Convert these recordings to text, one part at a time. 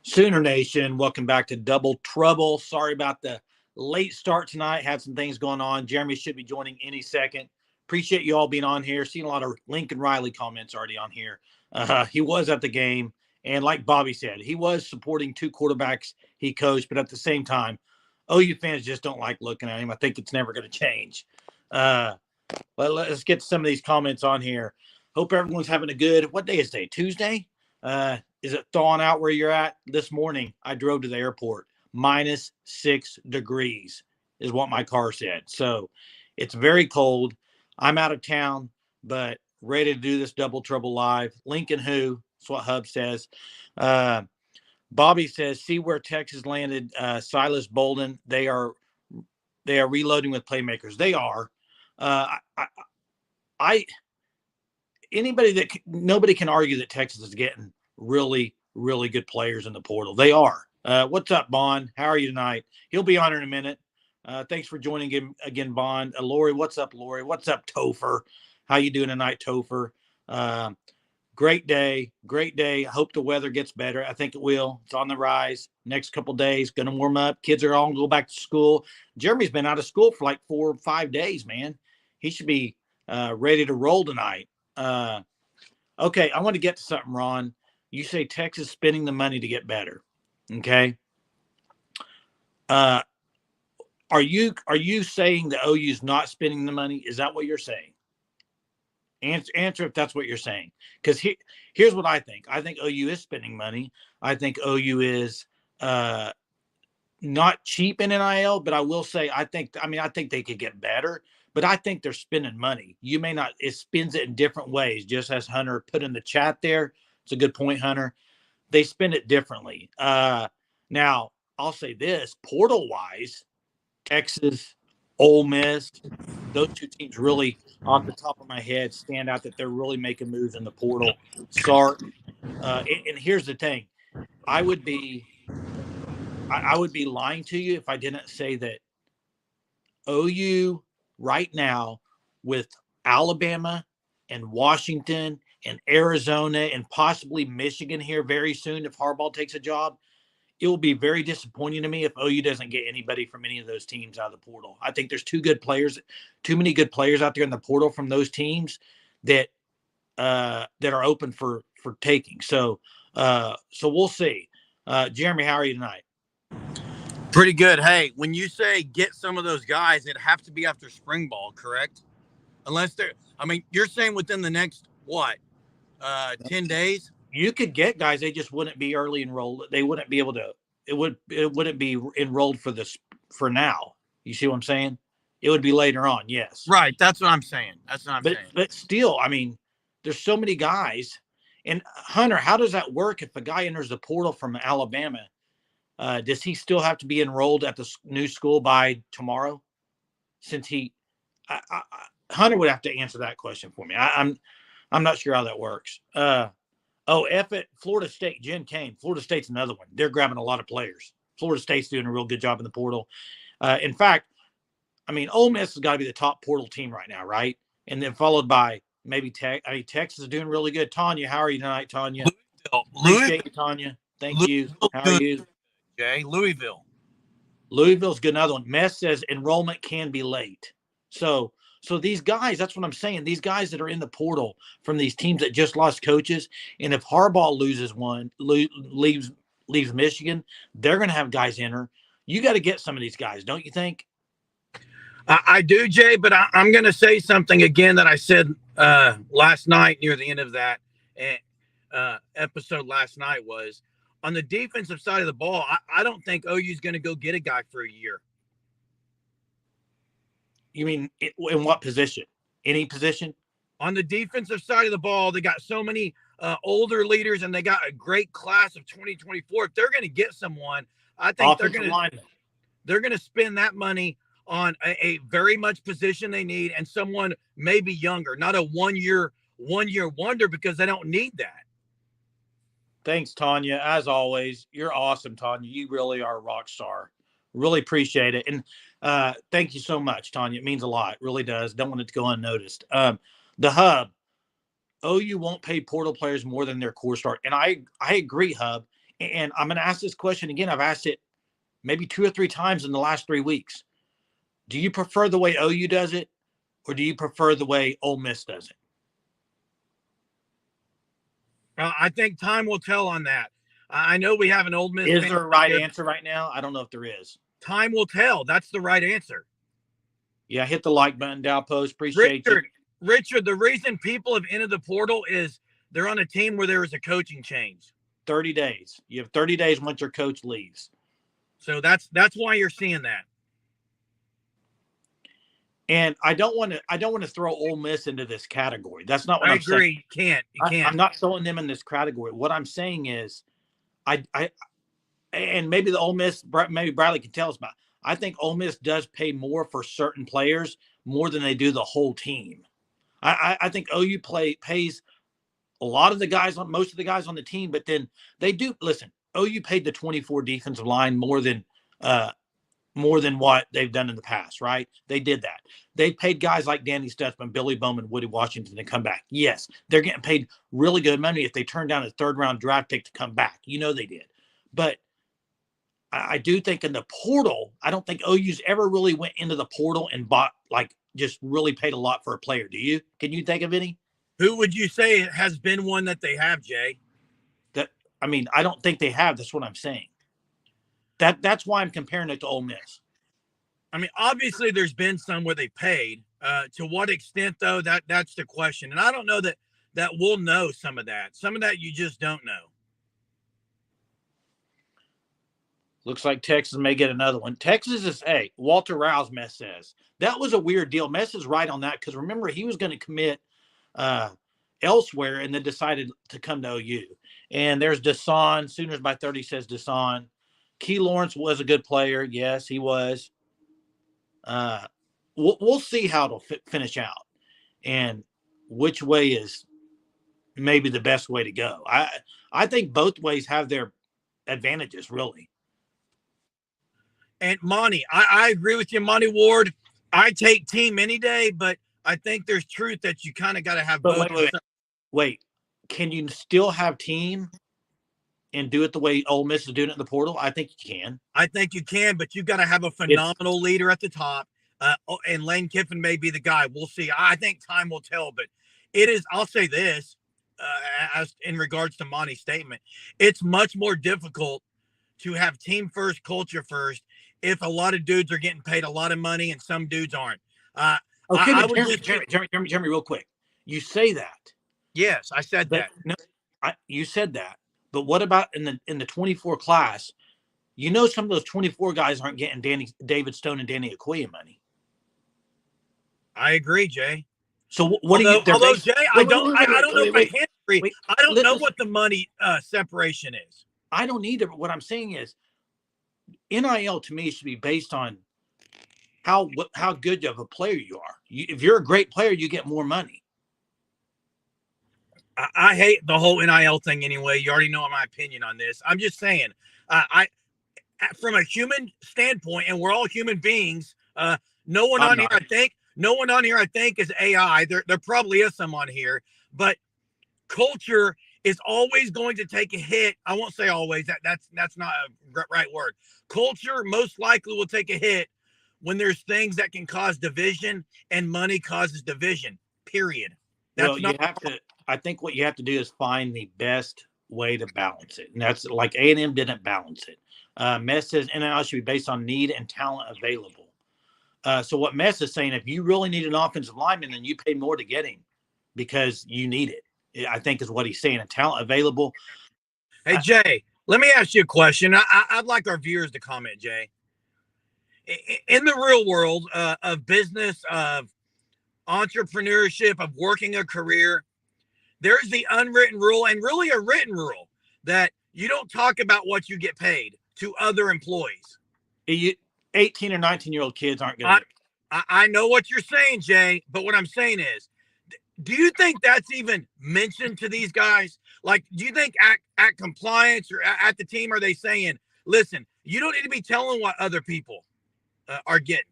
Sooner Nation, welcome back to Double Trouble. Sorry about the late start tonight. Had some things going on. Jeremy should be joining any second. Appreciate you all being on here. Seen a lot of Lincoln Riley comments already on here. He was at the game, and like Bobby said, he was supporting two quarterbacks he coached, but at the same time, OU fans just don't like looking at him. I think it's never going to change. Let's get some of these comments on here. Hope everyone's having a good, what day is today? Tuesday? Is it thawing out where you're at? This morning, I drove to the airport. -6 degrees is what my car said. So it's very cold. I'm out of town, but ready to do this Double Trouble live. Lincoln who? That's what Hub says. Uh, Bobby says, see where Texas landed Silas Bolden. They are reloading with playmakers. They are. I nobody can argue that Texas is getting really, really good players in the portal. They are. What's up, Bond? How are you tonight? He'll be on in a minute. Thanks for joining him again, Bond. Lori, what's up, Lori? What's up, Topher? How you doing tonight, Topher? Great day. Great day. I hope the weather gets better. I think it will. It's on the rise. Next couple days, going to warm up. Kids are all going to go back to school. Jeremy's been out of school for like 4 or 5 days, man. He should be ready to roll tonight. Okay, I want to get to something, Ron. You say Texas spending the money to get better. Okay. Are you saying that OU's not spending the money? Is that what you're saying? Answer if that's what you're saying. Because here's what I think. I think OU is spending money. I think OU is not cheap in NIL, but I will say I think they could get better, but I think they're spending money. You may not, it spends it in different ways, just as Hunter put in the chat there. It's a good point, Hunter. They spend it differently. Now, I'll say this, portal-wise, Texas, Ole Miss, those two teams really, off the top of my head, stand out that they're really making moves in the portal. Sark. And here's the thing. I would be lying to you if I didn't say that OU right now with Alabama and Washington and Arizona and possibly Michigan here very soon if Harbaugh takes a job, it will be very disappointing to me if OU doesn't get anybody from any of those teams out of the portal. I think there's too many good players out there in the portal from those teams that are open for taking. So we'll see. Jeremy, how are you tonight? Pretty good. Hey, when you say get some of those guys, it have to be after spring ball, correct? Unless you're saying within the next, 10 days? You could get guys, they just wouldn't be early enrolled. They wouldn't be able to, it wouldn't be enrolled for now. You see what I'm saying? It would be later on, yes. Right, that's what I'm saying. But still, there's so many guys. And Hunter, how does that work if a guy enters the portal from Alabama? Does he still have to be enrolled at the new school by tomorrow? Since Hunter would have to answer that question for me. I'm not sure how that works. Florida State, Jen Kane. Florida State's another one. They're grabbing a lot of players. Florida State's doing a real good job in the portal. In fact, Ole Miss has got to be the top portal team right now, right? And then followed by maybe Texas is doing really good. Tanya, how are you tonight, Tanya? Appreciate you, Tanya. Thank you. How are you? Jay, Louisville's good. Another one. Mess says enrollment can be late. So these guys, that's what I'm saying. These guys that are in the portal from these teams that just lost coaches, and if Harbaugh leaves Michigan, they're going to have guys enter. You got to get some of these guys, don't you think? I do, Jay, but I'm going to say something again that I said last night near the end of that episode last night was, on the defensive side of the ball, I don't think OU is going to go get a guy for a year. You mean in what position? Any position? On the defensive side of the ball, they got so many older leaders, and they got a great class of 2024. If they're going to get someone, I think they're going to spend that money on a very much position they need and someone maybe younger, not a one year wonder, because they don't need that. Thanks, Tanya. As always, you're awesome, Tanya. You really are a rock star. Really appreciate it. And thank you so much, Tanya. It means a lot. It really does. Don't want it to go unnoticed. The Hub, OU won't pay portal players more than their core start. And I agree, Hub. And I'm going to ask this question again. I've asked it maybe 2 or 3 times in the last 3 weeks. Do you prefer the way OU does it, or do you prefer the way Ole Miss does it? I think time will tell on that. I know we have an Ole Miss. Is there a right answer right now? I don't know if there is. Time will tell. That's the right answer. Yeah, hit the like button, Dow Post. Appreciate you. Richard, the reason people have entered the portal is they're on a team where there is a coaching change. 30 days. You have 30 days once your coach leaves. So that's why you're seeing that. And I don't want to throw Ole Miss into this category. That's not what I'm saying. I agree. You can't. I'm not throwing them in this category. What I'm saying is, and maybe the Ole Miss, maybe Bradley can tell us about. I think Ole Miss does pay more for certain players more than they do the whole team. I think OU pays a lot of the guys on most of the guys on the team, but then they do listen. OU paid the 24 defensive line more than what they've done in the past, right? They did that. They paid guys like Danny Stutzman, Billy Bowman, Woody Washington to come back. Yes, they're getting paid really good money if they turn down a 3rd-round draft pick to come back. You know they did. But I do think in the portal, I don't think OU's ever really went into the portal and bought, like, just really paid a lot for a player. Do you? Can you think of any? Who would you say has been one that they have, Jay? I don't think they have. That's what I'm saying. That's why I'm comparing it to Ole Miss. I mean, obviously there's been some where they paid. To what extent, though, that's the question. And I don't know that we'll know some of that. Some of that you just don't know. Looks like Texas may get another one. Texas is Walter Rouse, Mess says. That was a weird deal. Mess is right on that because remember, he was going to commit elsewhere and then decided to come to OU. And there's Deshaun. Sooners by 30 says Deshaun. Key Lawrence was a good player. Yes, he was. We'll see how it'll finish out and which way is maybe the best way to go. I think both ways have their advantages, really. And Monty, I agree with you, Monty Ward. I take team any day, but I think there's truth that you kind of got to have both. Wait, can you still have team and do it the way Ole Miss is doing it in the portal? I think you can. I think you can, but you've got to have a phenomenal leader at the top. And Lane Kiffin may be the guy. We'll see. I think time will tell, but it is. I'll say this as in regards to Monty's statement. It's much more difficult to have team first, culture first, if a lot of dudes are getting paid a lot of money and some dudes aren't. Jeremy, real quick. You say that. Yes, I said that. No, you said that. But what about in the 24 class? You know, some of those 24 guys aren't getting David Stone and Danny Okoye money. I agree, Jay. So what do you? Although Jay, I don't know if I can agree. I don't know what the money separation is. I don't either. But what I'm saying is, NIL to me should be based on how good of a player you are. If you're a great player, you get more money. I hate the whole NIL thing anyway. You already know my opinion on this. I'm just saying, from a human standpoint, and we're all human beings. No one on here, I think, is AI. There probably is some on here, but culture is always going to take a hit. I won't say always. That's not a right word. Culture most likely will take a hit when there's things that can cause division, and money causes division. Period. I think what you have to do is find the best way to balance it, and that's like A&M didn't balance it. Mess says NIL should be based on need and talent available. So what Mess is saying, if you really need an offensive lineman, then you pay more to get him because you need it. I think is what he's saying. A talent available. Hey, Jay, let me ask you a question. I'd like our viewers to comment, Jay. In the real world of business, of entrepreneurship, of working a career, there's the unwritten rule and really a written rule that you don't talk about what you get paid to other employees. 18 or 19-year-old kids aren't going to. I know what you're saying, Jay, but what I'm saying is, do you think that's even mentioned to these guys? Like, do you think at compliance or at the team, are they saying, listen, you don't need to be telling what other people are getting?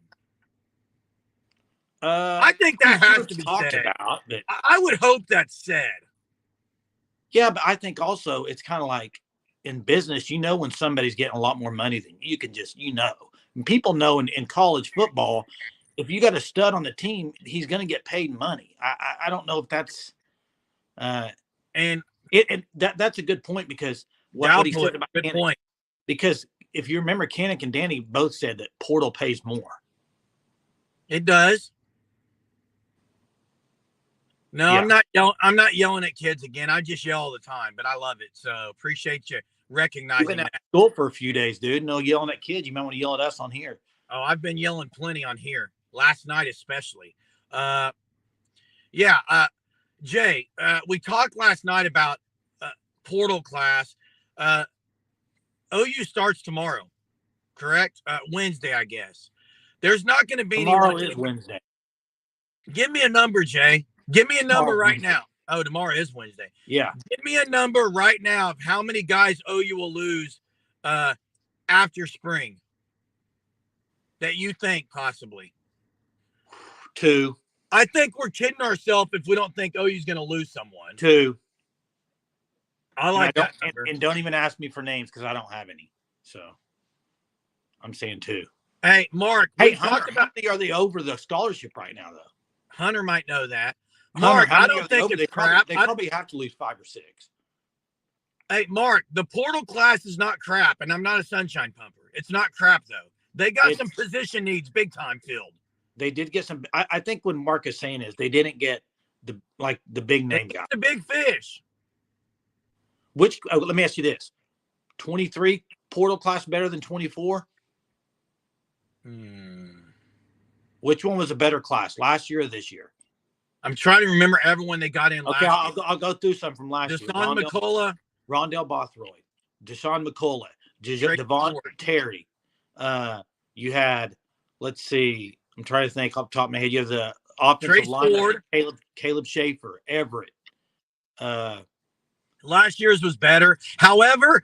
I think that has to be said. But I would hope that's said. Yeah, but I think also it's kind of like in business, when somebody's getting a lot more money than you can just, and people know in college football, if you got a stud on the team, he's going to get paid money. I don't know if that's, and that's a good point, because what he said about Kanik, point. Because if you remember, Kanik and Danny both said that portal pays more. It does. No, yeah. I'm not yelling at kids again. I just yell all the time, but I love it. So appreciate you recognizing You've been that. at school for a few days, dude. No yelling at kids. You might want to yell at us on here. Oh, I've been yelling plenty on here. Last night especially. Jay, we talked last night about portal class. OU starts tomorrow, correct? Wednesday, I guess. There's not going to be tomorrow is Wednesday. Give me a number, Jay. Give me a number right now. Oh, tomorrow is Wednesday. Yeah. Give me a number right now of how many guys OU will lose after spring that you think possibly. 2. I think we're kidding ourselves if we don't think OU's going to lose someone. 2. I like that number. And don't even ask me for names because I don't have any. So I'm saying 2. Hey, Mark. Hey, Hunter, are they over the scholarship right now, though? Hunter might know that. Mark, I don't think it's crap. They probably have to lose 5 or 6. Hey, Mark, the portal class is not crap, and I'm not a sunshine pumper. It's not crap, though. They got some position needs big time filled. They did get some. I think what Mark is saying is they didn't get the big name guy. The big fish. Let me ask you this: 23 portal class better than 24? Which one was a better class, last year or this year? I'm trying to remember everyone they got in last year. I'll go through some from last year. Deshaun McCullough. Rondell Bothroyd. Deshaun McCullough. Devon Terry. You had, let's see, I'm trying to think off the top of my head. You have the offensive line. Caleb Schaefer. Everett. Last year's was better. However,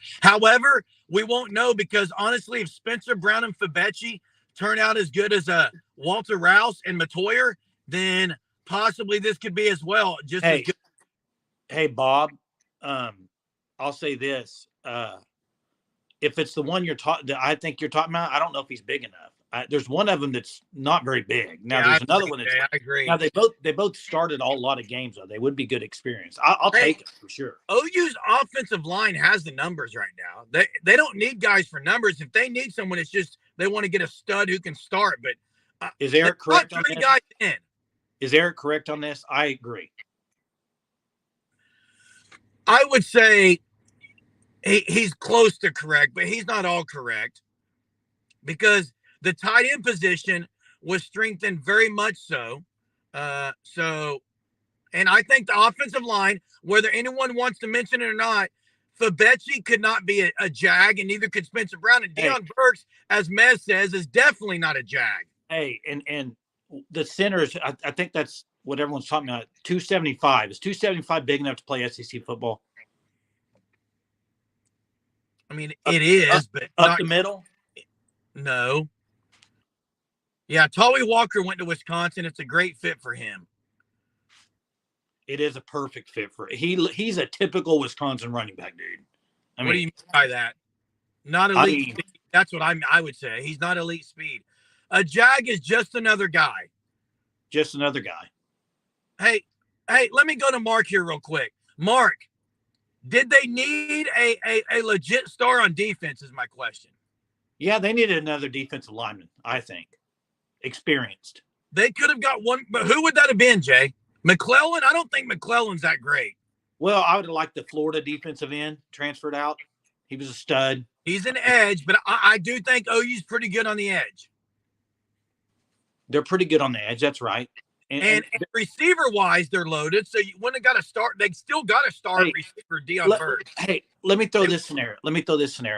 we won't know because honestly, if Spencer Brown and Fabechi turn out as good as Walter Rouse and Matoyer, then possibly this could be as well. As good. Hey, Bob. I'll say this: if it's the one I think you're talking about, I don't know if he's big enough. There's one of them that's not very big. Now there's another one that's. I agree. Now they both started a lot of games though. They would be good experience. I'll take it for sure. OU's offensive line has the numbers right now. They don't need guys for numbers. If they need someone, it's just they want to get a stud who can start. But is Eric correct on this? Guys in. Is Eric correct on this? I agree. I would say he's close to correct, but he's not all correct because the tight end position was strengthened very much so. And I think the offensive line, whether anyone wants to mention it or not, Fabechi could not be a Jag, and neither could Spencer Brown. And Deion Burks, as Mez says, is definitely not a Jag. Hey, and the centers, I think that's what everyone's talking about. 275. Is 275 big enough to play SEC football? I mean, it is, but up the middle? No. Yeah, Tolly Walker went to Wisconsin. It's a great fit for him. It is a perfect fit for he's a typical Wisconsin running back, dude. What do you mean by that? Not elite speed. That's what I would say. He's not elite speed. A Jag is just another guy. Just another guy. Hey, let me go to Mark here real quick. Mark, did they need a legit star on defense is my question. Yeah, they needed another defensive lineman, I think. Experienced. They could have got one, but who would that have been, Jay? McClellan? I don't think McClellan's that great. Well, I would have liked the Florida defensive end transferred out. He was a stud. He's an edge, but I do think OU's pretty good on the edge. They're pretty good on the edge. That's right. And receiver-wise, they're loaded. So you wouldn't have got to start. They still got to start receiver Deion Burks. Hey, let me throw this scenario.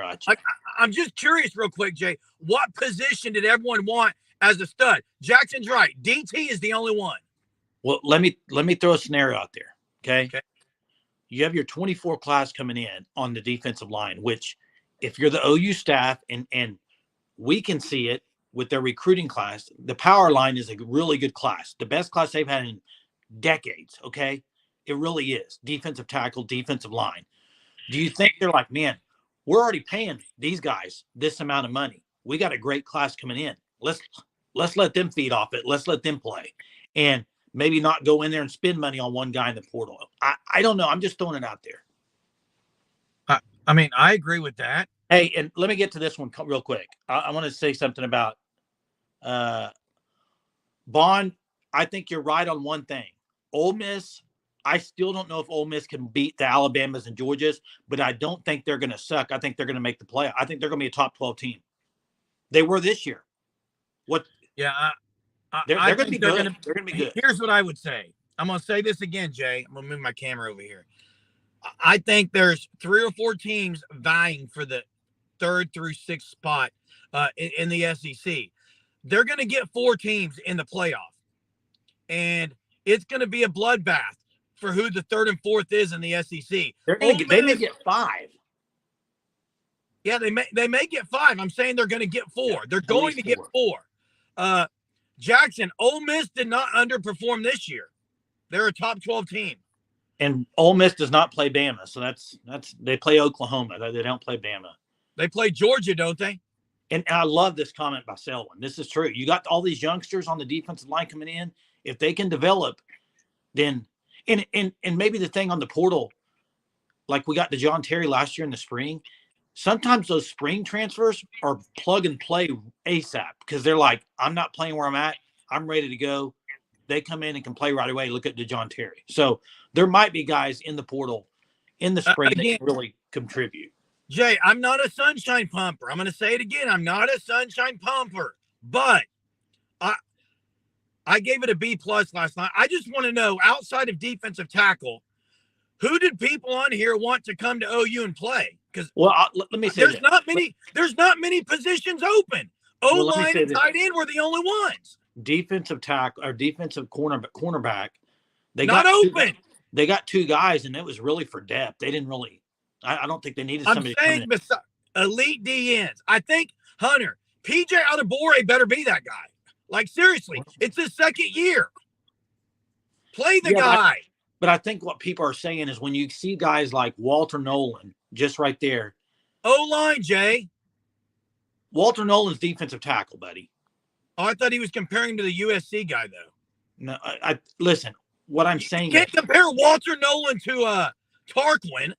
At you. I'm just curious real quick, Jay. What position did everyone want as a stud? Jackson's right. DT is the only one. Well, let me throw a scenario out there. Okay. You have your 24 class coming in on the defensive line, which if you're the OU staff and we can see it with their recruiting class, the power line is a really good class. The best class they've had in decades. Okay. It really is. Defensive tackle, defensive line. Do you think they're like, man, we're already paying these guys this amount of money. We got a great class coming in. Let's let them feed off it. Let's let them play, and maybe not go in there and spend money on one guy in the portal. I don't know. I'm just throwing it out there. I mean, I agree with that. Hey, and let me get to this one real quick. I want to say something about Bond. I think you're right on one thing. Ole Miss, I still don't know if Ole Miss can beat the Alabamas and Georgias, but I don't think they're going to suck. I think they're going to make the play. I think they're going to be a top 12 team. They were this year. What? Yeah, they're going to be good. They're going to be good. Here's what I would say. I'm going to say this again, Jay. I'm going to move my camera over here. I think there's 3 or 4 teams vying for the 3rd through 6th spot in the SEC. They're going to get 4 teams in the playoff, and it's going to be a bloodbath for who the 3rd and 4th is in the SEC. They may get 5. Yeah, they may get 5. I'm saying they're going to get 4. Yeah, they're going to get 4. Jackson, Ole Miss did not underperform this year. They're a top 12 team. And Ole Miss does not play Bama, so that's they play Oklahoma. They don't play Bama. They play Georgia, don't they? And I love this comment by Selwyn. This is true. You got all these youngsters on the defensive line coming in. If they can develop, then and maybe the thing on the portal, like we got DeJohn Terry last year in the spring. Sometimes those spring transfers are plug and play ASAP because they're like, I'm not playing where I'm at. I'm ready to go. They come in and can play right away. Look at DeJohn Terry. So there might be guys in the portal in the spring that can really contribute. Jay, I'm not a sunshine pumper. I'm going to say it again. I'm not a sunshine pumper, but I gave it a B+ last night. I just want to know, outside of defensive tackle, who did people on here want to come to OU and play? Because let me say there's not many positions open. O-line and tight end were the only ones. Defensive tackle or defensive cornerback. They not open. They got 2 guys, and it was really for depth. They didn't really. I don't think they needed somebody. I'm saying elite DNs. I think Hunter PJ Adebawore better be that guy. Like seriously, it's his 2nd year. Play the guy. But I think what people are saying is when you see guys like Walter Nolan just right there. O-line, Jay. Walter Nolan's defensive tackle, buddy. Oh, I thought he was comparing to the USC guy, though. No, I listen. What I'm saying you can't compare Walter Nolan to Tarquin.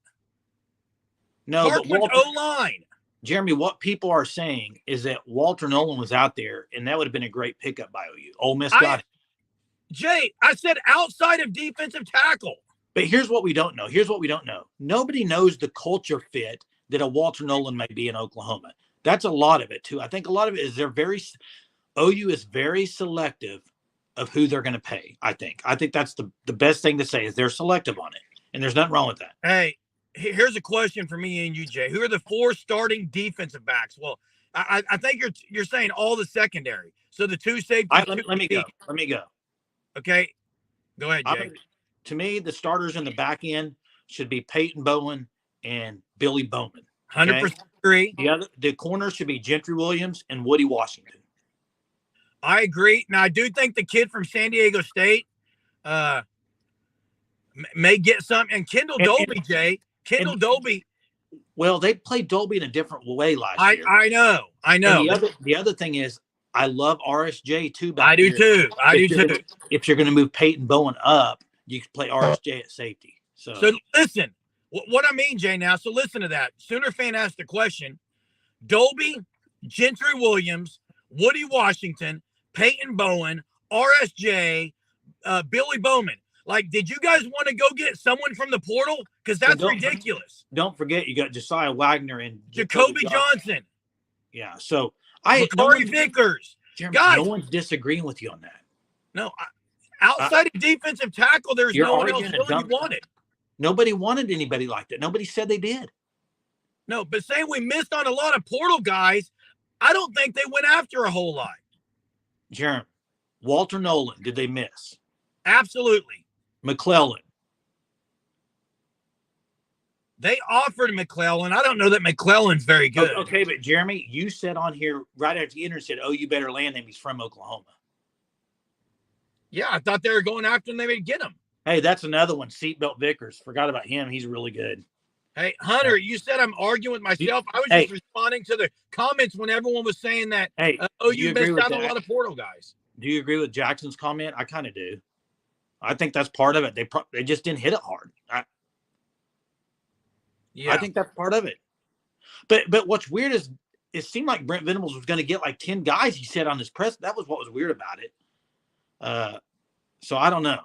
No, Tarquin's O-line. Jeremy, what people are saying is that Walter Nolan was out there, and that would have been a great pickup by OU. Ole Miss got it. Jay, I said outside of defensive tackle. But here's what we don't know. Nobody knows the culture fit that a Walter Nolan may be in Oklahoma. That's a lot of it, too. I think a lot of it is OU is very selective of who they're going to pay, I think. I think that's the best thing to say is they're selective on it, and there's nothing wrong with that. Hey, here's a question for me and you, Jay. Who are the 4 starting defensive backs? Well, I think you're saying all the secondary. So the 2 safeties. Let me go. Okay, go ahead, Jay. To me, the starters in the back end should be Peyton Bowen and Billy Bowman. 100% agree. The corners should be Gentry Williams and Woody Washington. I agree. Now, I do think the kid from San Diego State may get some. And Kendall Dolby, Jay. Kendall Dolby. Well, they played Dolby in a different way last year. I know. And the other thing is, I love RSJ too. I do too. If you're going to move Peyton Bowen up, you can play RSJ at safety. So listen, what I mean, Jay. Now, so listen to that. Sooner fan asked the question: Dolby, Gentry Williams, Woody Washington, Peyton Bowen, RSJ, Billy Bowman. Like, did you guys want to go get someone from the portal? Because that's ridiculous. Don't forget, you got Josiah Wagner and Jacoby Johnson. Yeah, so Vickers. Jeremy, guys, no one's disagreeing with you on that. No, outside of defensive tackle, there's no one else really wanted. Nobody wanted anybody like that. Nobody said they did. No, but saying we missed on a lot of portal guys, I don't think they went after a whole lot. Jeremy, Walter Nolan, did they miss? Absolutely. McClellan. They offered McClellan. I don't know that McClellan's very good. Okay, but Jeremy, you said on here right after the interview, said, you better land him. He's from Oklahoma. Yeah, I thought they were going after him. They would get him. Hey, that's another one. Seatbelt Vickers. Forgot about him. He's really good. Hey, Hunter, you said I'm arguing with myself. I was just responding to the comments when everyone was saying that OU missed out on a lot of portal guys. Do you agree with Jackson's comment? I kind of do. I think that's part of it. They just didn't hit it hard. I think that's part of it. But what's weird is it seemed like Brent Venables was going to get like 10 guys, he said on his press. That was what was weird about it. So I don't know.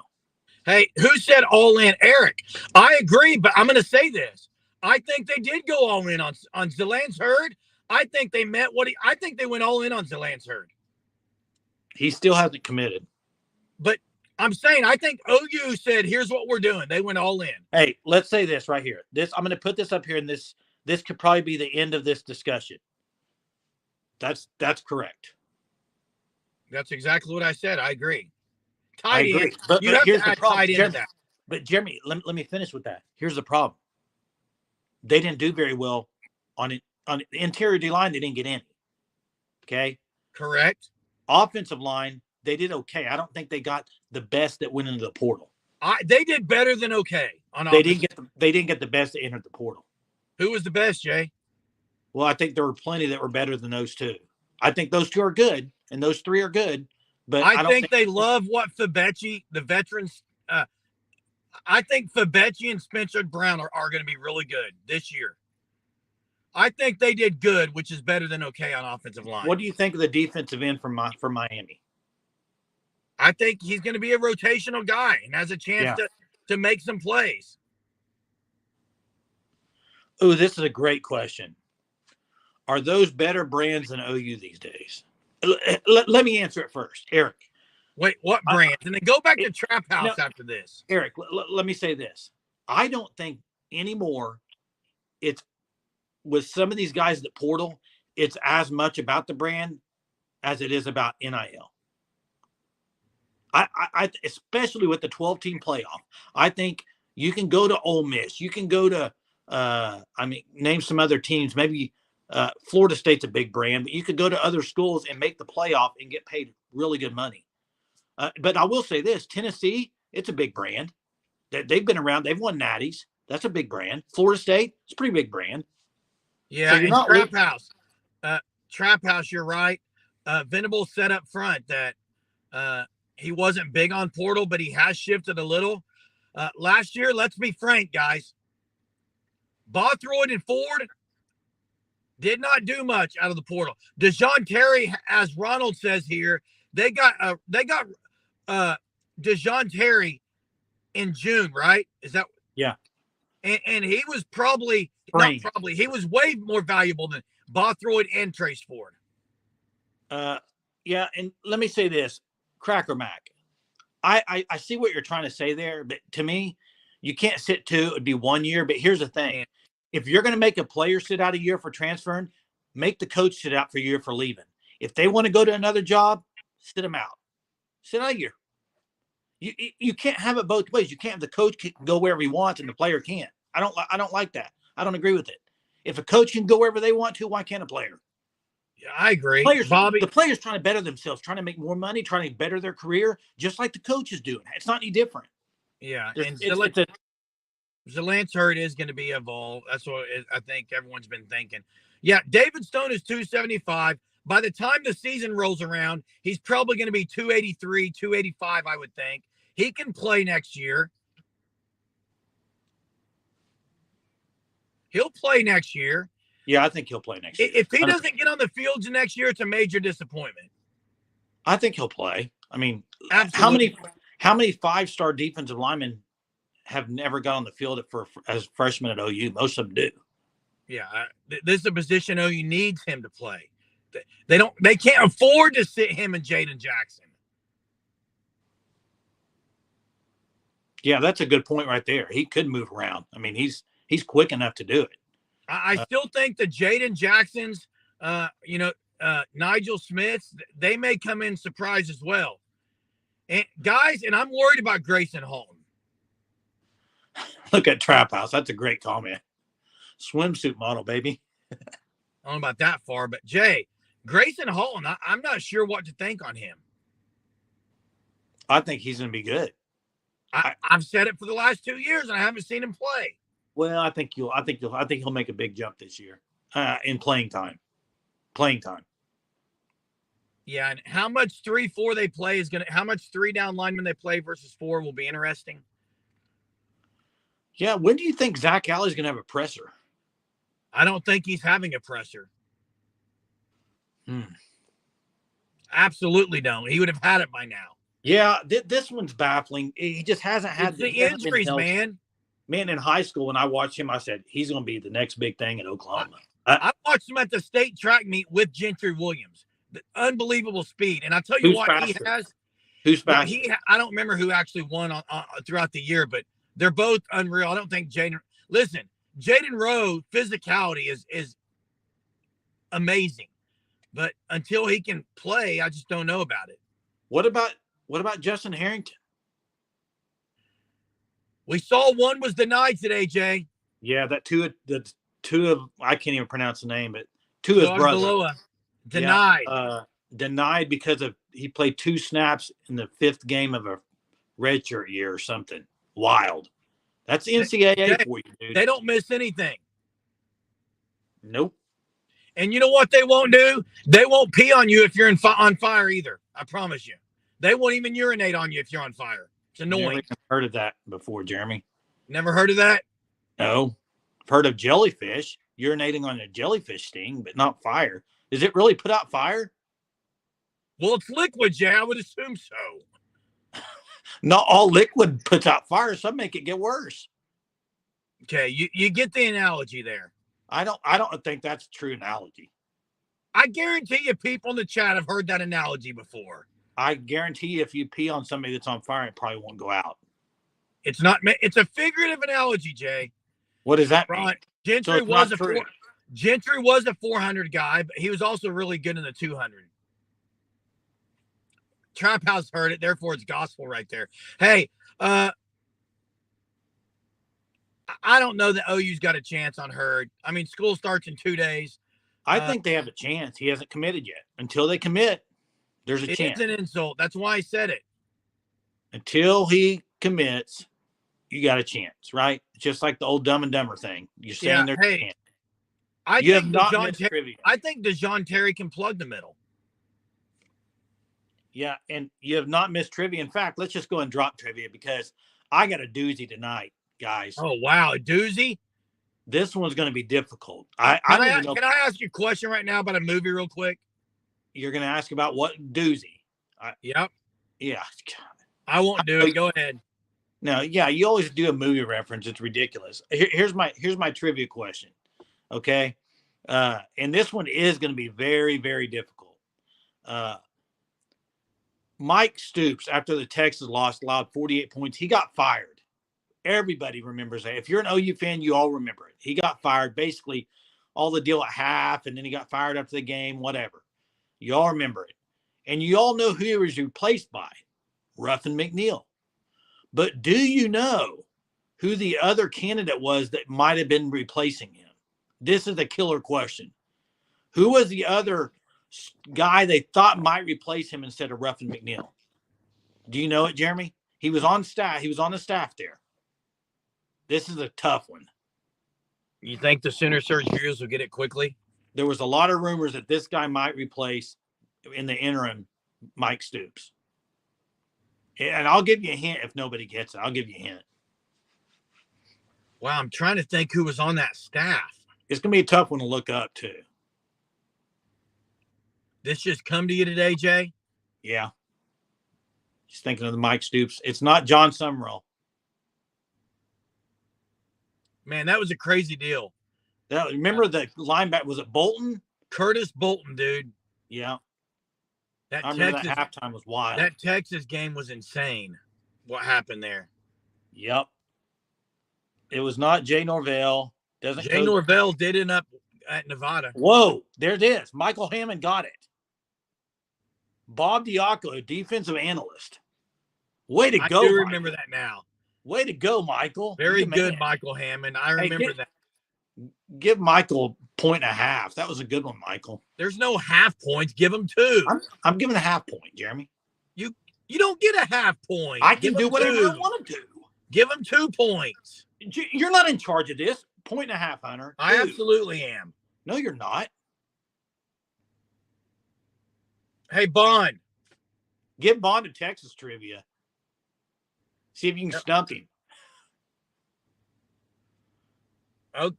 Hey, who said all in? Eric. I agree, but I'm going to say this. I think they did go all in on Zalance Hurd. I think they met I think they went all in on Zalance Hurd. He still hasn't committed. But I'm saying, I think OU said, here's what we're doing. They went all in. Hey, let's say this right here. I'm going to put this up here, and this could probably be the end of this discussion. That's correct. That's exactly what I said. I agree. I agree. But here's the problem. Jeremy, but Jeremy, let me finish with that. Here's the problem. They didn't do very well on the interior D-line. They didn't get any. Okay? Correct. Offensive line, they did okay. I don't think they got the best that went into the portal. They did better than okay on offense. They didn't get the best that entered the portal. Who was the best, Jay? Well, I think there were plenty that were better than those two. I think those two are good, and those three are good. But I think they love what Fabechi, the veterans. I think Fabechi and Spencer Brown are going to be really good this year. I think they did good, which is better than okay on offensive line. What do you think of the defensive end from Miami? I think he's going to be a rotational guy and has a chance to make some plays. Oh, this is a great question. Are those better brands than OU these days? Let me answer it first, Eric. Wait, what brands? And then go back to Trap House after this. Eric, let me say this. I don't think anymore it's with some of these guys at portal, it's as much about the brand as it is about NIL. I especially with the 12-team playoff, I think you can go to Ole Miss. You can go to, name some other teams. Maybe Florida State's a big brand, but you could go to other schools and make the playoff and get paid really good money. But I will say this, Tennessee, it's a big brand. They've been around. They've won natties. That's a big brand. Florida State, it's a pretty big brand. Yeah, so Trap House, you're right. Venables said up front that he wasn't big on portal, but he has shifted a little. Last year, let's be frank, guys. Bothroyd and Ford did not do much out of the portal. DeJohn Terry, as Ronald says here, they got DeJohn Terry in June, right? Is that? Yeah. And he was he was way more valuable than Bothroyd and Trace Ford. Yeah, and let me say this, Cracker Mac. I see what you're trying to say there, but to me, you can't sit two. It would be 1 year. But here's the thing. If you're going to make a player sit out a year for transferring, make the coach sit out for a year for leaving. If they want to go to another job, sit them out. Sit out a year. You can't have it both ways. You can't have the coach can go wherever he wants and the player can't. I don't like that. I don't agree with it. If a coach can go wherever they want to, why can't a player? Yeah, I agree. The players trying to better themselves, trying to make more money, trying to better their career, just like the coach is doing. It's not any different. Yeah, and Zalance Hurd is going to be evolved. That's what I think everyone's been thinking. Yeah, David Stone is 275. By the time the season rolls around, he's probably going to be 283, 285, I would think. He can play next year. He'll play next year. Yeah, I think he'll play next year. If he doesn't get on the field next year, it's a major disappointment. I think he'll play. I mean, absolutely. How many five-star defensive linemen have never got on the field as freshmen at OU? Most of them do. Yeah, this is a position OU needs him to play. They can't afford to sit him and Jaden Jackson. Yeah, that's a good point right there. He could move around. I mean, he's quick enough to do it. I still think the Jaden Jacksons, Nigel Smiths, they may come in surprise as well. And guys, and I'm worried about Grayson Halton. Look at Trap House. That's a great comment. Swimsuit model, baby. I don't know about that far, but Jay, Grayson Halton, I'm not sure what to think on him. I think he's going to be good. I've said it for the last 2 years, and I haven't seen him play. Well, I think he'll make a big jump this year in playing time. Playing time. Yeah, and how much 3-4 they play is gonna. How much 3 down linemen they play versus 4 will be interesting. Yeah, when do you think Zach Alley's going to have a presser? I don't think he's having a presser. Hmm. Absolutely don't. He would have had it by now. Yeah, this one's baffling. He just hasn't had it's the injuries, man. Man, in high school when I watched him, I said he's going to be the next big thing in Oklahoma. I watched him at the state track meet with Gentry Williams. The unbelievable speed, and I tell you what, faster? he has. Who's faster? I don't remember who actually won on throughout the year, but they're both unreal. I don't think Jaden. Listen, Jaden Rowe physicality is amazing, but until he can play, I just don't know about it. What about Justin Harrington? We saw one was denied today, Jay. Yeah, the two of I can't even pronounce the name, but two of his brothers denied. Yeah, denied because of he played 2 snaps in the 5th game of a redshirt year or something. Wild. That's NCAA for you, dude. They don't miss anything. Nope. And you know what they won't do? They won't pee on you if you're on fire either. I promise you. They won't even urinate on you if you're on fire. It's annoying. Never heard of that before, Jeremy. Never heard of that? No. I've heard of jellyfish urinating on a jellyfish sting, but not fire. Does it really put out fire? Well, it's liquid, Jay. I would assume so. Not all liquid puts out fire. Some make it get worse. Okay, you get the analogy there. I don't think that's a true analogy. I guarantee you people in the chat have heard that analogy before. I guarantee you if you pee on somebody that's on fire, it probably won't go out. It's a figurative analogy, Jay. What does that mean? Gentry was a 400 guy, but he was also really good in the 200. Trap House heard it, therefore it's gospel right there. Hey, I don't know that OU's got a chance on Hurd. I mean, school starts in 2 days. I think they have a chance. He hasn't committed yet. Until they commit, there's a chance. It's an insult. That's why I said it. Until he commits, you got a chance, right? Just like the old Dumb and Dumber thing. You're saying there's a chance. I think DeJohn Terry can plug the middle. Yeah, and you have not missed trivia. In fact, let's just go and drop trivia because I got a doozy tonight, guys. Oh, wow, a doozy? This one's going to be difficult. Can I ask you a question right now about a movie real quick? You're going to ask about what doozy? Yep. Yeah. I won't do it. Go ahead. No, yeah, you always do a movie reference. It's ridiculous. Here's my trivia question. Okay. And this one is going to be very, very difficult. Mike Stoops, after the Texas loss, allowed 48 points. He got fired. Everybody remembers that. If you're an OU fan, you all remember it. He got fired, basically all the deal at half, and then he got fired after the game, whatever. You all remember it. And you all know who he was replaced by, Ruffin McNeil. But do you know who the other candidate was that might have been replacing him? This is a killer question. Who was the other guy they thought might replace him instead of Ruffin McNeil? Do you know it, Jeremy? He was on staff. He was on the staff there. This is a tough one. You think the Sooner Surge Heroes will get it quickly? There was a lot of rumors that this guy might replace, in the interim, Mike Stoops. And I'll give you a hint if nobody gets it. I'll give you a hint. Wow, I'm trying to think who was on that staff. It's going to be a tough one to look up, too. This just come to you today, Jay? Yeah. Just thinking of the Mike Stoops. It's not John Summerall. Man, that was a crazy deal. Remember the linebacker, was it Bolton? Curtis Bolton, dude. Yeah. I remember that halftime was wild. That Texas game was insane. What happened there? Yep. It was not Jay Norvell. Norvell did end up at Nevada. Whoa, there it is. Michael Hammond got it. Bob Diaco, defensive analyst. Way to go, I do remember that now. Way to go, Michael. Very good, Michael Hammond. I remember that. Give Michael 1.5. That was a good one, Michael. There's no half points. Give him 2. I'm giving a half point, Jeremy. You don't get a half point. I can do whatever I want to do. Give him 2 points. You're not in charge of this. 1.5, Hunter. I absolutely am. No, you're not. Hey, Bond. Give Bond a Texas trivia. See if you can stump him. Oh,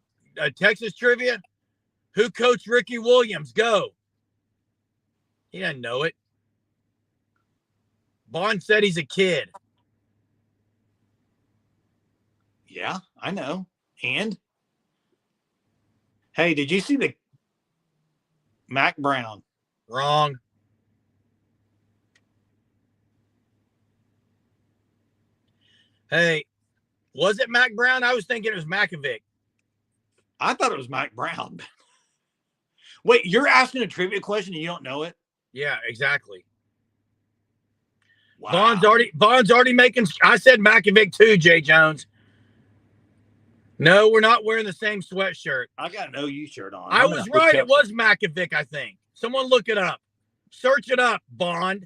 Texas trivia. Who coached Ricky Williams? Go. He doesn't know it. Bond said he's a kid. Yeah, I know. And hey, did you see the Mac Brown? Wrong. Hey, was it Mac Brown? I was thinking it was Makovic. I thought it was Mac Brown. Wait, you're asking a trivia question and you don't know it? Yeah, exactly. Wow. Bond's already making. I said Makovic too, Jay Jones. No, we're not wearing the same sweatshirt. I got an OU shirt on. I was right. It was Makovic, I think. Someone look it up. Search it up, Bond.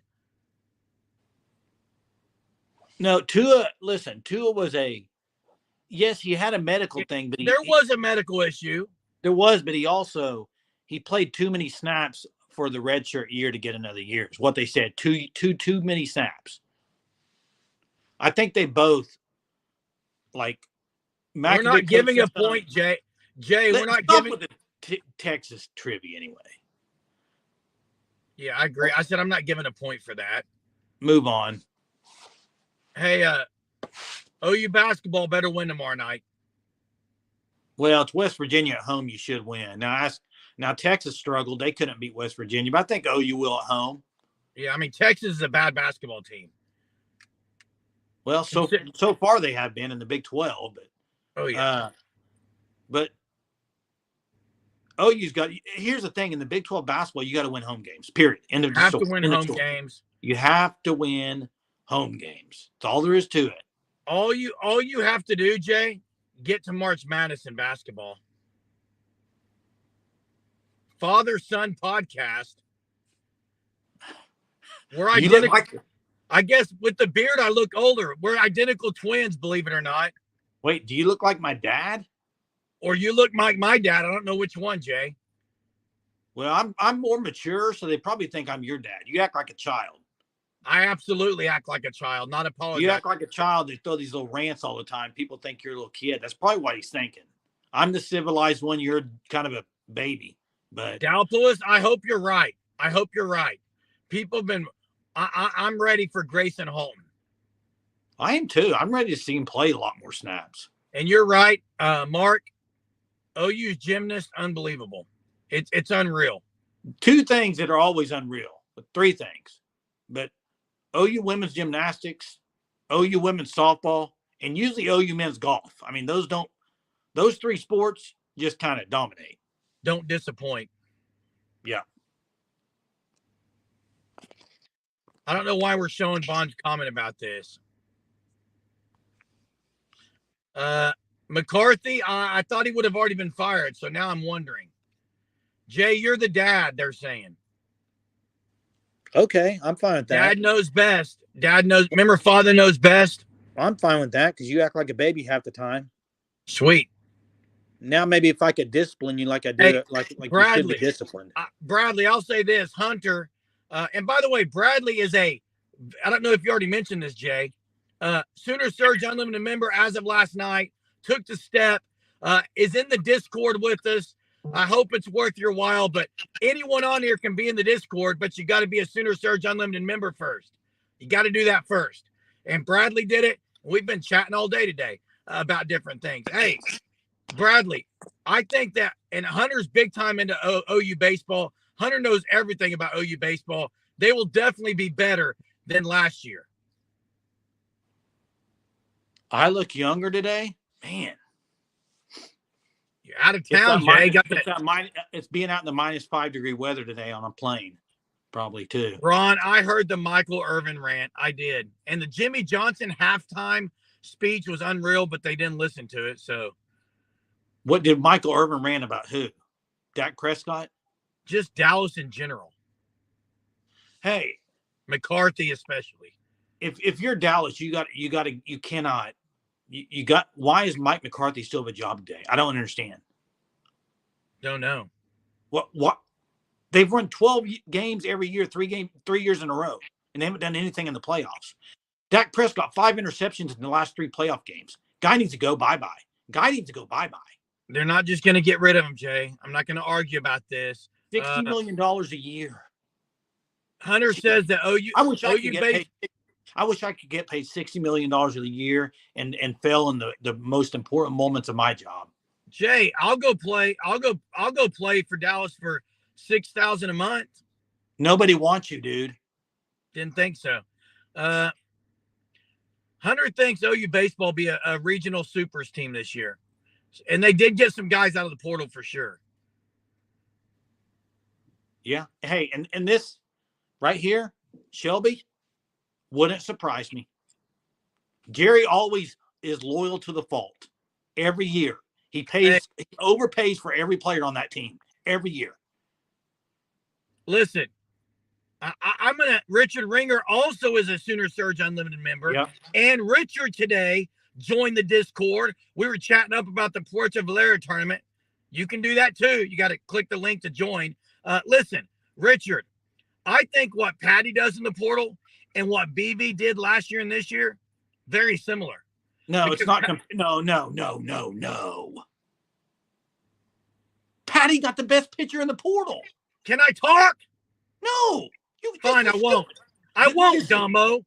No, Tua, listen, Tua was yes, he had a medical thing, but there was a medical issue. There was, but he played too many snaps for the redshirt year to get another year. Is what they said. Too many snaps. I think they both like. We're not giving a point, Jay. We're not giving with the Texas trivia anyway. Yeah, I agree. I said I'm not giving a point for that. Move on. Hey, OU basketball better win tomorrow night. Well, it's West Virginia at home. You should win. Now Texas struggled. They couldn't beat West Virginia, but I think OU will at home. Yeah, I mean, Texas is a bad basketball team. Well, so far they have been in the Big 12, but but OU's got. Here's the thing: in the Big 12 basketball, you got to win home games. Period. End of the story. You have to win home games. You have to win home games. That's all there is to it. All you have to do, Jay, get to March Madness in basketball. Father-son podcast. We're identical. I guess with the beard, I look older. We're identical twins, believe it or not. Wait, do you look like my dad? Or you look like my dad? I don't know which one, Jay. Well, I'm more mature, so they probably think I'm your dad. You act like a child. I absolutely act like a child, not apologize. You act like a child. They throw these little rants all the time. People think you're a little kid. That's probably what he's thinking. I'm the civilized one. You're kind of a baby. But Doubtless, I hope you're right. People have been. I'm ready for Grayson Halton. I am too. I'm ready to see him play a lot more snaps. And you're right, Mark. OU's gymnast, unbelievable. It's unreal. 2 things that are always unreal. 3 things. But OU women's gymnastics, OU women's softball, and usually OU men's golf. I mean, those 3 sports just kind of dominate. Don't disappoint. Yeah. I don't know why we're showing Bond's comment about this. McCarthy, I thought he would have already been fired, so now I'm wondering. Jay, you're the dad, they're saying. Okay, I'm fine with that. Dad knows best. Remember, father knows best? I'm fine with that because you act like a baby half the time. Sweet. Now maybe if I could discipline you like I do, like Bradley, you should be disciplined. Bradley, I'll say this, Hunter. And by the way, Bradley is I don't know if you already mentioned this, Jay. Sooner Surge Unlimited member as of last night, took the step, is in the Discord with us. I hope it's worth your while, but anyone on here can be in the Discord, but you got to be a Sooner Surge Unlimited member first. You got to do that first. And Bradley did it. We've been chatting all day today about different things. Hey, Bradley, I think that, and Hunter's big time into OU baseball. Hunter knows everything about OU baseball. They will definitely be better than last year. I look younger today, man. You're out of town, Jay. It's being out in the -5 degree weather today on a plane, probably too. Ron, I heard the Michael Irvin rant. I did, and the Jimmy Johnson halftime speech was unreal, but they didn't listen to it. So, what did Michael Irvin rant about? Who? Dak Prescott? Just Dallas in general. Hey, McCarthy especially. If you're Dallas, you cannot you got. Why is Mike McCarthy still have a job today? I don't understand. Don't know. What? They've run 12 games every year, 3 years in a row, and they haven't done anything in the playoffs. Dak Prescott, 5 interceptions in the last 3 playoff games. Guy needs to go bye-bye. They're not just going to get rid of him, Jay. I'm not going to argue about this. $60 million a year. Hunter says that OU. I wish I could get paid. I wish I could get paid $60 million a year and fail in the most important moments of my job. Jay, I'll go play for Dallas for $6,000 a month. Nobody wants you, dude. Didn't think so. Hunter thinks OU baseball will be a regional supers team this year. And they did get some guys out of the portal for sure. Yeah. Hey, and this right here, Shelby, wouldn't surprise me. Jerry always is loyal to the fault. Every year. He overpays for every player on that team. Every year. Listen, I'm going to – Richard Ringer also is a Sooner Surge Unlimited member. Yep. And Richard today joined the Discord. We were chatting up about the Puerto Valera tournament. You can do that too. You got to click the link to join. Listen, Richard, I think what Patty does in the portal and what BV did last year and this year, very similar. No, it's not. No. Patty got the best pitcher in the portal. Can I talk? No. Fine, I won't. I won't, Dumbo.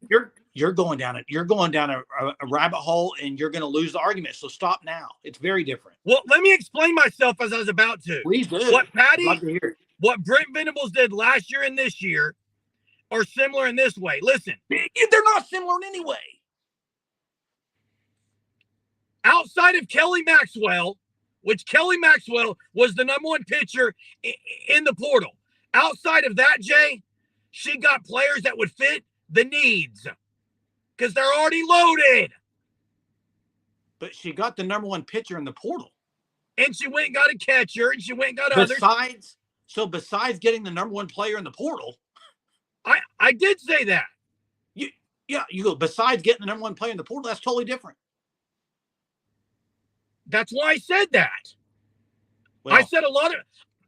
You're going down a rabbit hole, and you're going to lose the argument. So stop now. It's very different. Well, let me explain myself as I was about to. Please do. What Brent Venables did last year and this year are similar in this way. Listen. They're not similar in any way. Outside of Kelly Maxwell, which Kelly Maxwell was the number 1 pitcher in the portal. Outside of that, Jay, she got players that would fit the needs because they're already loaded. But she got the number 1 pitcher in the portal. And she went and got a catcher, and she went and got others. Besides getting the number 1 player in the portal. I did say that. You go, besides getting the number 1 player in the portal, that's totally different. That's why I said that. Well, I said a lot of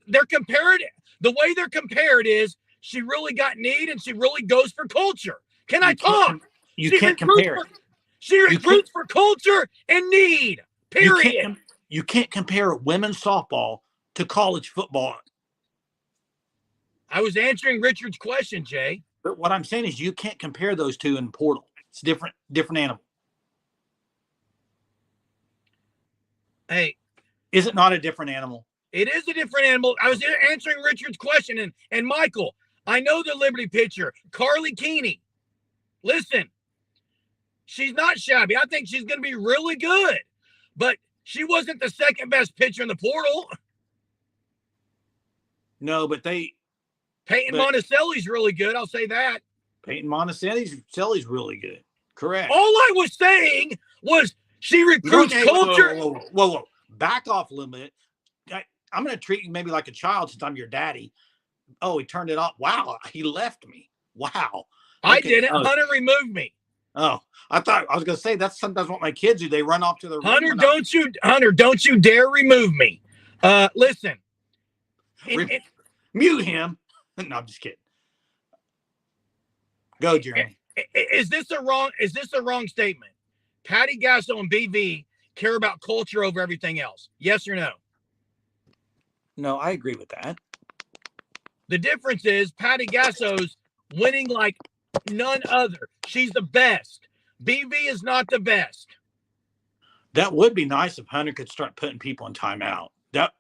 they're compared. The way they're compared is she really got need and she really goes for culture. Can I talk? You can't compare. She recruits for culture and need. Period. You can't compare women's softball to college football. I was answering Richard's question, Jay. But what I'm saying is you can't compare those two in portal. It's different animal. Hey. Is it not a different animal? It is a different animal. I was answering Richard's question. And Michael, I know the Liberty pitcher, Carly Keeney. Listen, she's not shabby. I think she's going to be really good. But she wasn't the second best pitcher in the portal. No, but Peyton Monticelli's really good. I'll say that. Peyton Monticelli's really good. Correct. All I was saying was she recruits culture. Whoa. Back off a little bit. I'm going to treat you maybe like a child since I'm your daddy. Oh, he turned it off. Wow. He left me. Wow. Okay. I didn't. Hunter removed me. Oh, I was going to say that's sometimes what my kids do. They run off to the room. Hunter, don't you dare remove me. Listen. Mute him. No, I'm just kidding. Go, Jeremy. Is this a wrong statement? Patty Gasso and BV care about culture over everything else. Yes or no? No, I agree with that. The difference is Patty Gasso's winning like none other. She's the best. BV is not the best. That would be nice if Hunter could start putting people in timeout.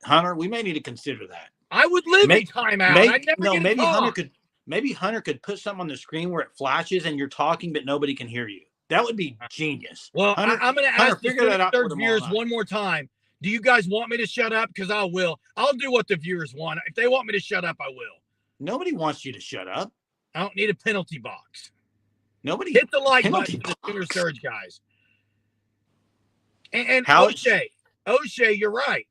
Hunter, we may need to consider that. I would live in timeout. Maybe Hunter could put something on the screen where it flashes and you're talking, but nobody can hear you. That would be genius. Well, Hunter, I'm going to ask the third viewers one more time. Do you guys want me to shut up? Because I will. I'll do what the viewers want. If they want me to shut up, I will. Nobody wants you to shut up. I don't need a penalty box. Nobody hit the like button for the Sooner Surge guys. And O'Shea, you're right.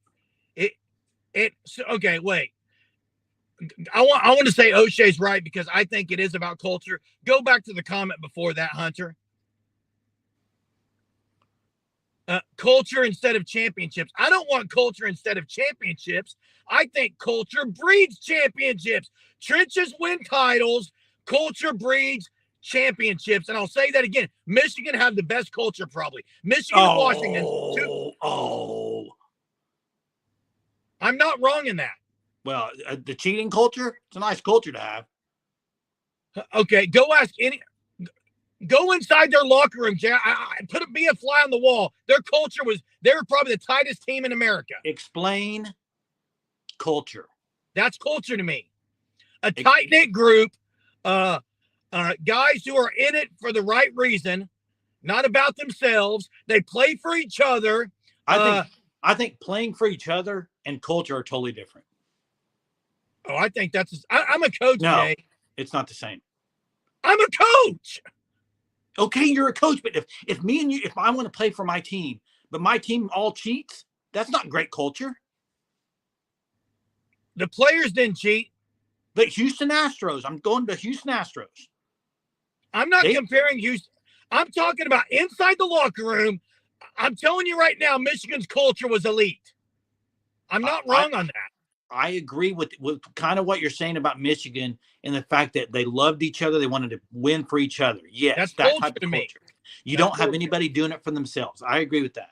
Okay, wait. I want to say O'Shea's right because I think it is about culture. Go back to the comment before that, Hunter. Culture instead of championships. I don't want culture instead of championships. I think culture breeds championships. Trenches win titles. Culture breeds championships. And I'll say that again. Michigan have the best culture, probably. Michigan and Washington. I'm not wrong in that. Well, the cheating culture, it's a nice culture to have. Okay, go ask any. Go inside their locker room, Jay. Be a fly on the wall. Their culture they were probably the tightest team in America. Explain culture. That's culture to me. A tight-knit group, guys who are in it for the right reason, not about themselves. They play for each other. I think playing for each other and culture are totally different. Oh, I think I'm a coach, no, Jay. It's not the same. I'm a coach. Okay, you're a coach, but if me and you, if I want to play for my team, but my team all cheats, that's not great culture. The players didn't cheat. But Houston Astros, I'm going to Houston Astros. I'm not comparing Houston. I'm talking about inside the locker room. I'm telling you right now, Michigan's culture was elite. I'm not wrong on that. I agree with kind of what you're saying about Michigan and the fact that they loved each other. They wanted to win for each other. Yes, that's that type of culture. Me. You don't have anybody doing it for themselves. I agree with that.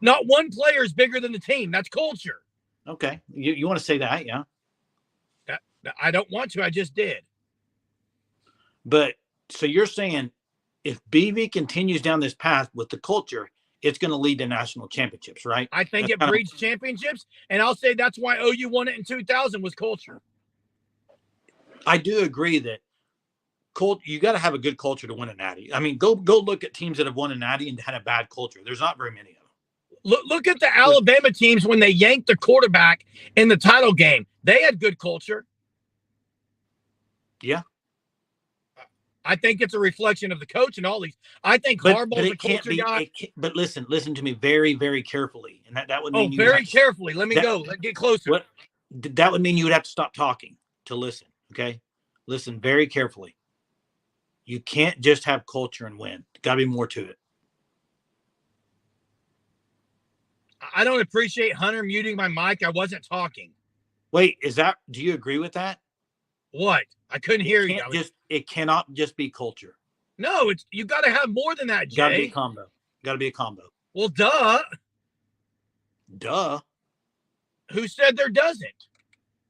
Not one player is bigger than the team. That's culture. Okay. You want to say that, yeah? I don't want to. I just did. But so you're saying if BV continues down this path with the culture, it's going to lead to national championships, right? I think it breeds championships, and I'll say that's why OU won it in 2000 was culture. I do agree that you got to have a good culture to win a natty. I mean, go look at teams that have won a natty and had a bad culture. There's not very many of them. Look at the Alabama teams when they yanked the quarterback in the title game. They had good culture. Yeah. I think it's a reflection of the coach and all these. I think Harbaugh's a culture guy. But listen to me very, very carefully. And that would mean very carefully. Let me go. Let's get closer. That would mean you would have to stop talking to listen. Okay. Listen very carefully. You can't just have culture and win. Got to be more to it. I don't appreciate Hunter muting my mic. I wasn't talking. Wait, do you agree with that? What? I couldn't hear you. It cannot just be culture. No, you got to have more than that, Jay. Got to be a combo. Got to be a combo. Well, duh. Duh. Who said there doesn't?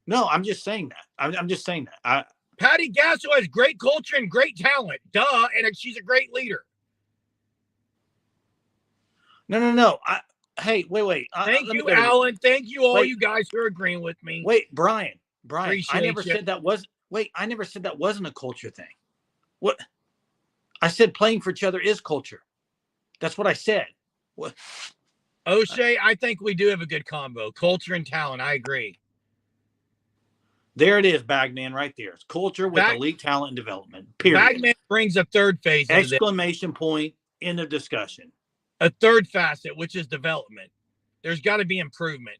No, I'm just saying that. I'm just saying that. Patty Gasso has great culture and great talent. Duh. And she's a great leader. No. Hey, wait. Thank you, Alan. Thank you, all you guys who are agreeing with me. Wait, Brian. Appreciate I never said that was. Wait, I never said that wasn't a culture thing. What? I said playing for each other is culture. That's what I said. What? O'Shea, I think we do have a good combo. Culture and talent. I agree. There it is, Bagman, right there. It's culture with elite talent and development. Period. Bagman brings a third phase. Exclamation point in the discussion. A third facet, which is development. There's got to be improvement.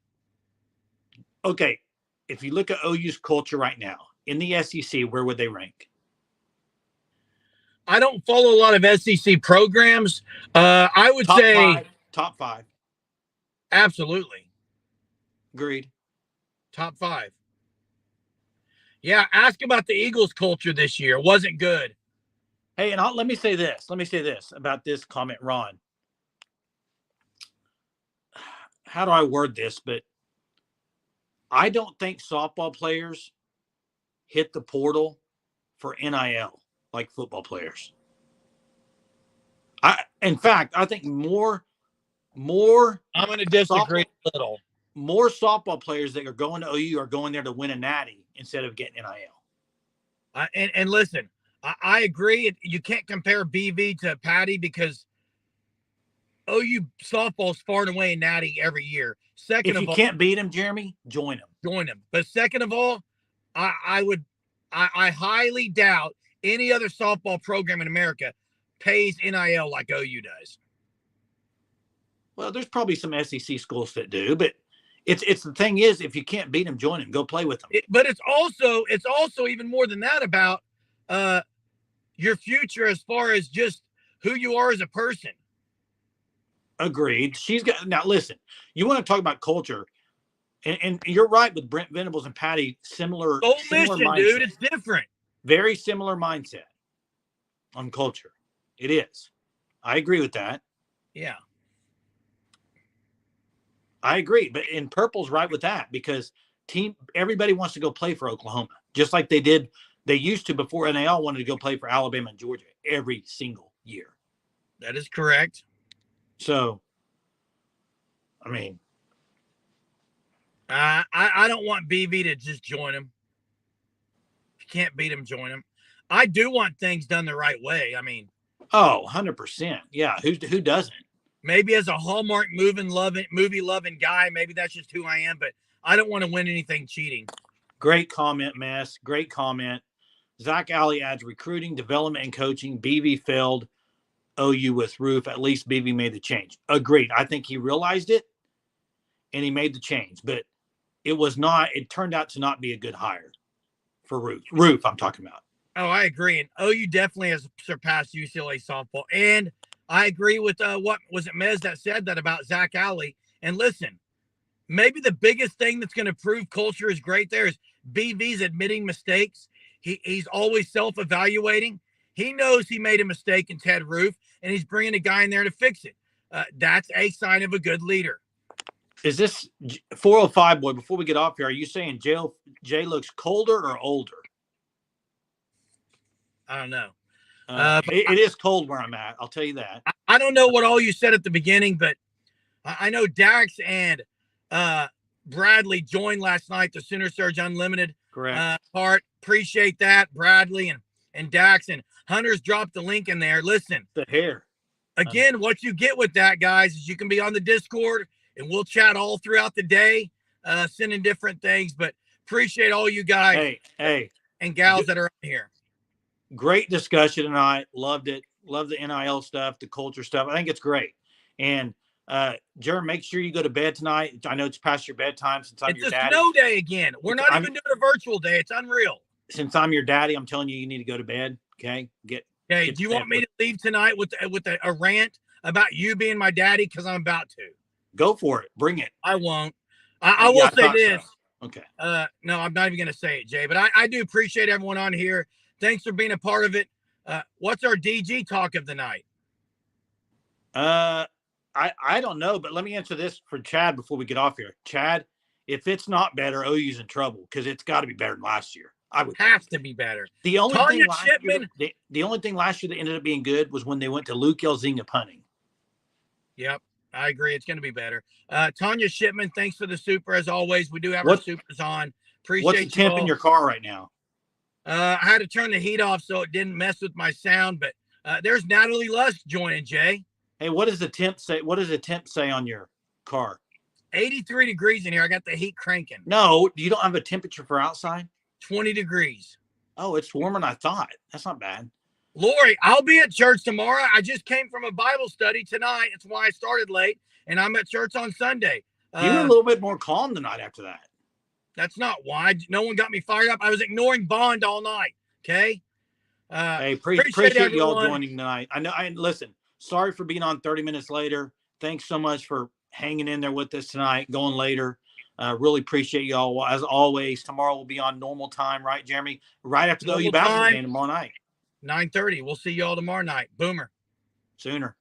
Okay. If you look at OU's culture right now, in the SEC, where would they rank? I don't follow a lot of SEC programs. I would say top five. Absolutely. Agreed. Top five. Yeah, ask about the Eagles' culture this year. It wasn't good. Hey, and let me say this about this comment, Ron. How do I word this? But I don't think softball players hit the portal for NIL like football players. In fact, I think more. I'm going to disagree a little. More softball players that are going to OU are going there to win a natty instead of getting NIL. And listen, I agree. You can't compare BV to Patty because OU softball's far and away a natty every year. Second of all, if you can't beat him, Jeremy, join him. But second of all, I highly doubt any other softball program in America pays NIL like OU does. Well, there's probably some SEC schools that do, but it's the thing is, if you can't beat them, join them. Go play with them. But it's also even more than that about your future as far as just who you are as a person. Agreed. She's got now. Listen, you want to talk about culture, and you're right with Brent Venables and Patty. Similar mission, mindset, dude. It's different. Very similar mindset on culture. It is. I agree with that. Yeah. I agree, but in Purple's right with that because everybody wants to go play for Oklahoma, just like they did. They used to before NAL wanted to go play for Alabama and Georgia every single year. That is correct. So, I mean, I don't want BV to just join him. If you can't beat him, join him. I do want things done the right way. I mean, 100%. Yeah, who doesn't? Maybe as a Hallmark movie loving guy, maybe that's just who I am. But I don't want to win anything cheating. Great comment, Mess. Great comment. Zach Alley adds recruiting, development, and coaching. BV failed OU with Roof. At least BV made the change. Agreed. I think he realized it and he made the change, but it turned out to not be a good hire for Roof. Roof, I'm talking about. Oh, I agree. And OU definitely has surpassed UCLA softball. And I agree with what was it, Mez, that said that about Zach Alley. And listen, maybe the biggest thing that's going to prove culture is great there is BV's admitting mistakes. He's always self-evaluating. He knows he made a mistake in Ted Roof, and he's bringing a guy in there to fix it. That's a sign of a good leader. Is this 405 boy? Before we get off here, are you saying Jay looks colder or older? I don't know. It is cold where I'm at. I'll tell you that. I don't know what all you said at the beginning, but I know Dax and Bradley joined last night, the Sooner Surge Unlimited part. Appreciate that, Bradley and Dax. And Hunter's dropped the link in there. Listen. The hair. Again, what you get with that, guys, is you can be on the Discord, and we'll chat all throughout the day, sending different things. But appreciate all you guys and gals that are on here. Great discussion tonight. Loved it. Love the NIL stuff, the culture stuff. I think it's great. And Jeremy, make sure you go to bed tonight. I know it's past your bedtime since I'm your daddy. It's a snow day again. We're not even doing a virtual day. It's unreal. Since I'm your daddy, I'm telling you need to go to bed. Okay. Do you want me to leave tonight with a rant about you being my daddy? Because I'm about to. Go for it. Bring it. I won't. I will say this. So. Okay. No, I'm not even going to say it, Jay. But I do appreciate everyone on here. Thanks for being a part of it. What's our DG talk of the night? I don't know, but let me answer this for Chad before we get off here. Chad, if it's not better, OU's in trouble because it's got to be better than last year. I would have to be better. The only thing last year that ended up being good was when they went to Luke Elzinga punting. Yep, I agree. It's going to be better. Tanya Shipman, thanks for the super as always. We do have our supers on. Appreciate what's the temp in your car right now? I had to turn the heat off so it didn't mess with my sound, but there's Natalie Lusk joining, Jay. Hey, what does the temp say? What does the temp say on your car? 83 degrees in here. I got the heat cranking. No, you don't have a temperature for outside? 20 degrees. Oh, it's warmer than I thought. That's not bad. Lori, I'll be at church tomorrow. I just came from a Bible study tonight. It's why I started late, and I'm at church on Sunday. You were a little bit more calm tonight after that. That's not why. No one got me fired up. I was ignoring Bond all night. Okay. Hey, appreciate y'all joining tonight. I know. Listen. Sorry for being on 30 minutes later. Thanks so much for hanging in there with us tonight, going later. Really appreciate y'all. As always, tomorrow we'll be on normal time, right, Jeremy? Right after the OU basketball game tomorrow night. 9:30. We'll see y'all tomorrow night. Boomer. Sooner.